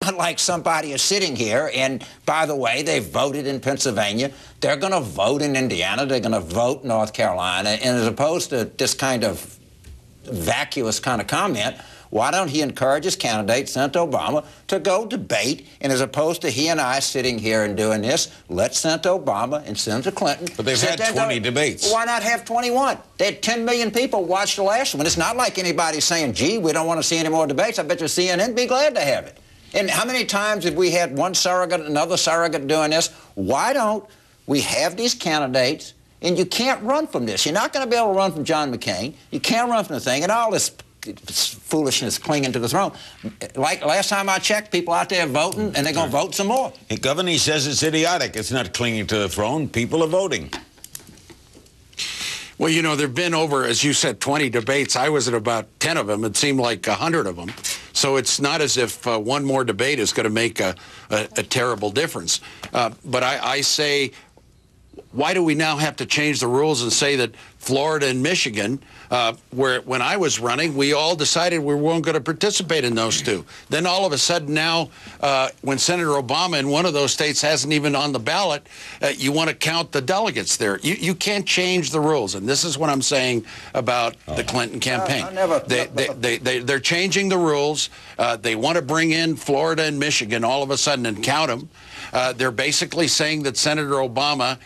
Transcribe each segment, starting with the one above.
not like somebody is sitting here, and by the way, they voted in Pennsylvania. They're going to vote in Indiana. They're going to vote in North Carolina. And as opposed to this kind of vacuous kind of comment, why don't he encourage his candidate, Senator Obama, to go debate? And as opposed to he and I sitting here and doing this, let Senator Obama and Senator Clinton. But they've had 20 debates. Why not have 21? They had 10 million people watch the last one. It's not like anybody's saying, gee, we don't want to see any more debates. I bet you CNN would be glad to have it. And how many times have we had one surrogate, another surrogate doing this? Why don't we have these candidates? And you can't run from this. You're not going to be able to run from John McCain. You can't run from the thing. And all this foolishness clinging to the throne. Like last time I checked, people out there voting, and they're going to vote some more. Hey, Governor, he says it's idiotic. It's not clinging to the throne. People are voting. Well, you know, there have been over, as you said, 20 debates. I was at about 10 of them. It seemed like 100 of them. So it's not as if one more debate is going to make a terrible difference. But I say, why do we now have to change the rules and say that Florida and Michigan, where when I was running, we all decided we weren't going to participate in those two. Then all of a sudden now, when Senator Obama in one of those states hasn't even on the ballot, you want to count the delegates there. You can't change the rules. And this is what I'm saying about the Clinton campaign. They're changing the rules. They want to bring in Florida and Michigan all of a sudden and count them. They're basically saying that Senator Obama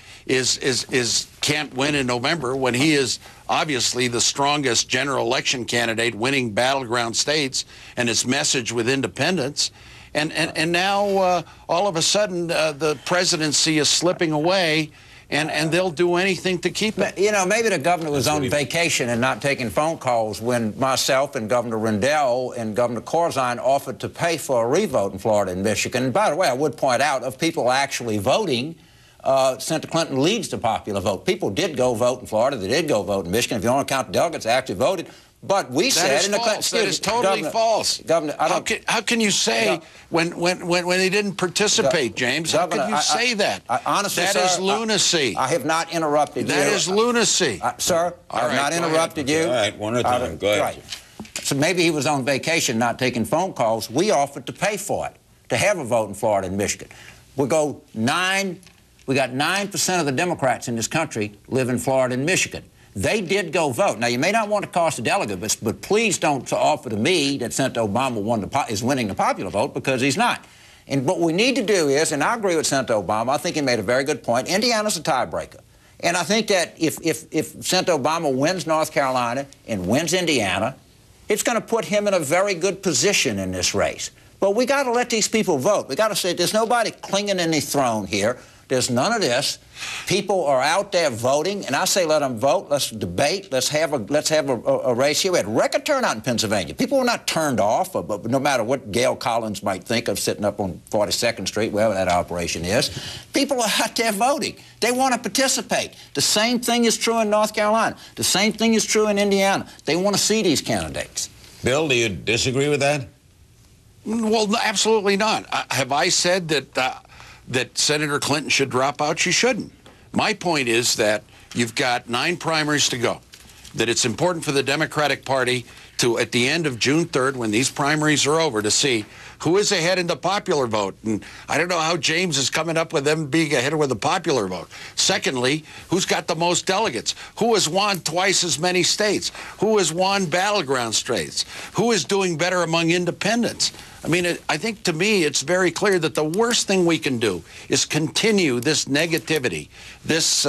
can't win in November when he is obviously the strongest general election candidate, winning battleground states, and his message with independence. And now all of a sudden the presidency is slipping away, and they'll do anything to keep it. You know, maybe the governor was on vacation and not taking phone calls when myself and Governor Rendell and Governor Corzine offered to pay for a revote in Florida and Michigan. And by the way, I would point out, of people actually voting, Senator Clinton leads the popular vote. People did go vote in Florida. They did go vote in Michigan. If you want to count the delegates, they actually voted. But we said in the That is totally false. Governor, how can you say when they didn't participate, James? Governor, how can you say that? Honestly, that sir, is lunacy. I have not interrupted you. That is lunacy. Sir, I have not interrupted you. All right, one at a time. Go ahead. Right. So maybe he was on vacation, not taking phone calls. We offered to pay for it, to have a vote in Florida and Michigan. We got 9% of the Democrats in this country live in Florida and Michigan. They did go vote. Now, you may not want to cost a delegate, but please don't offer to me that Senator Obama is winning the popular vote, because he's not. And what we need to do is, and I agree with Senator Obama, I think he made a very good point, Indiana's a tiebreaker. And I think that if Senator Obama wins North Carolina and wins Indiana, it's going to put him in a very good position in this race. But we got to let these people vote. We got to say there's nobody clinging in the throne here. There's none of this. People are out there voting, and I say let them vote. Let's debate. Let's have a race here. We had record turnout in Pennsylvania. People were not turned off, but no matter what Gail Collins might think of sitting up on 42nd Street, wherever that operation is, people are out there voting. They want to participate. The same thing is true in North Carolina. The same thing is true in Indiana. They want to see these candidates. Bill, do you disagree with that? Well, absolutely not. Have I said that Senator Clinton should drop out? She shouldn't. My point is that you've got 9 primaries to go, that it's important for the Democratic Party to, at the end of June 3rd, when these primaries are over, to see who is ahead in the popular vote. And I don't know how James is coming up with them being ahead with the popular vote. Secondly, who's got the most delegates? Who has won twice as many states? Who has won battleground states? Who is doing better among independents? I mean, I think to me it's very clear that the worst thing we can do is continue this negativity, this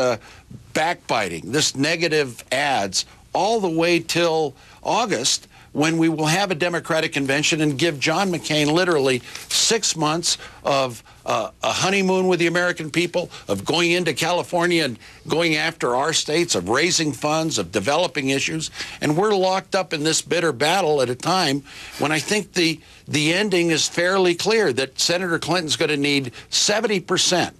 backbiting, this negative ads all the way till August, when we will have a Democratic convention and give John McCain literally 6 months of a honeymoon with the American people, of going into California and going after our states, of raising funds, of developing issues. And we're locked up in this bitter battle at a time when I think the ending is fairly clear, that Senator Clinton's going to need 70%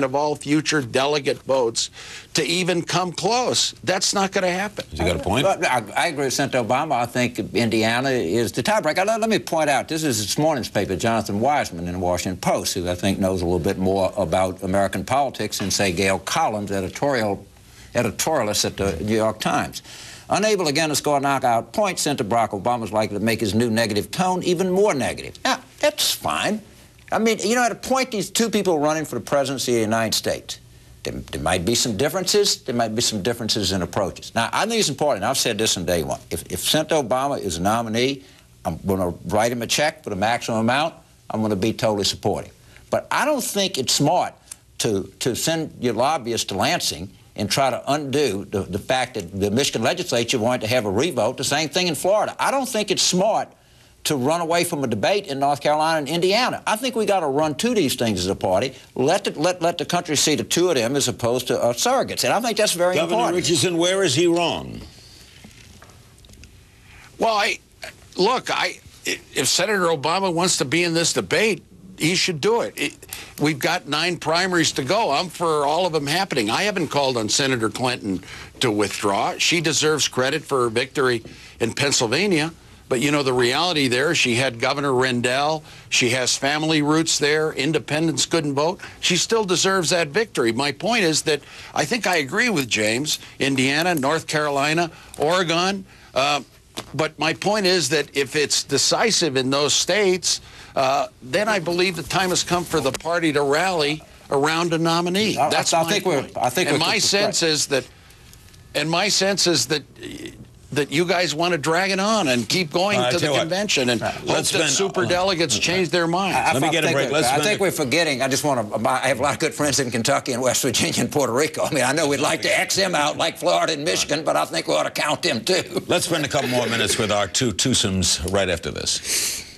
of all future delegate votes to even come close. That's not going to happen. Has he got a point? I agree with Senator Obama. I think Indiana is the tiebreaker. Let me point out, this is this morning's paper, Jonathan Wiseman in the Washington Post, who I think knows a little bit more about American politics than, say, Gail Collins, editorialist at the New York Times. Unable again to score knockout points, Senator Barack Obama is likely to make his new negative tone even more negative. Now, That's fine. I mean, you know, at a point, these two people running for the presidency of the United States, there might be some differences. There might be some differences in approaches. Now, I think it's important, and I've said this from day one. If Senator Obama is a nominee, I'm going to write him a check for the maximum amount. I'm going to be totally supportive. But I don't think it's smart to send your lobbyists to Lansing and try to undo the fact that the Michigan legislature wanted to have a revote. The same thing in Florida. I don't think it's smart to run away from a debate in North Carolina and Indiana. I think we got to run to these things as a party. Let the country see the two of them as opposed to surrogates. And I think that's very important. Governor Richardson, where is he wrong? Well, if Senator Obama wants to be in this debate, he should do it. We've got 9 primaries to go. I'm for all of them happening. I haven't called on Senator Clinton to withdraw. She deserves credit for her victory in Pennsylvania. But, you know, the reality there, she had Governor Rendell. She has family roots there. Independents couldn't vote. She still deserves that victory. My point is that I think I agree with James. Indiana, North Carolina, Oregon. But my point is that if it's decisive in those states, then I believe the time has come for the party to rally around a nominee. That's my point. And my sense is that that you guys want to drag it on and keep going to the convention and hope that superdelegates change their mind. Let me get a break. I think we're forgetting. I have a lot of good friends in Kentucky and West Virginia and Puerto Rico. I mean, I know we'd like to X them out like Florida and Michigan, but I think we ought to count them too. Let's spend a couple more minutes with our two twosomes right after this.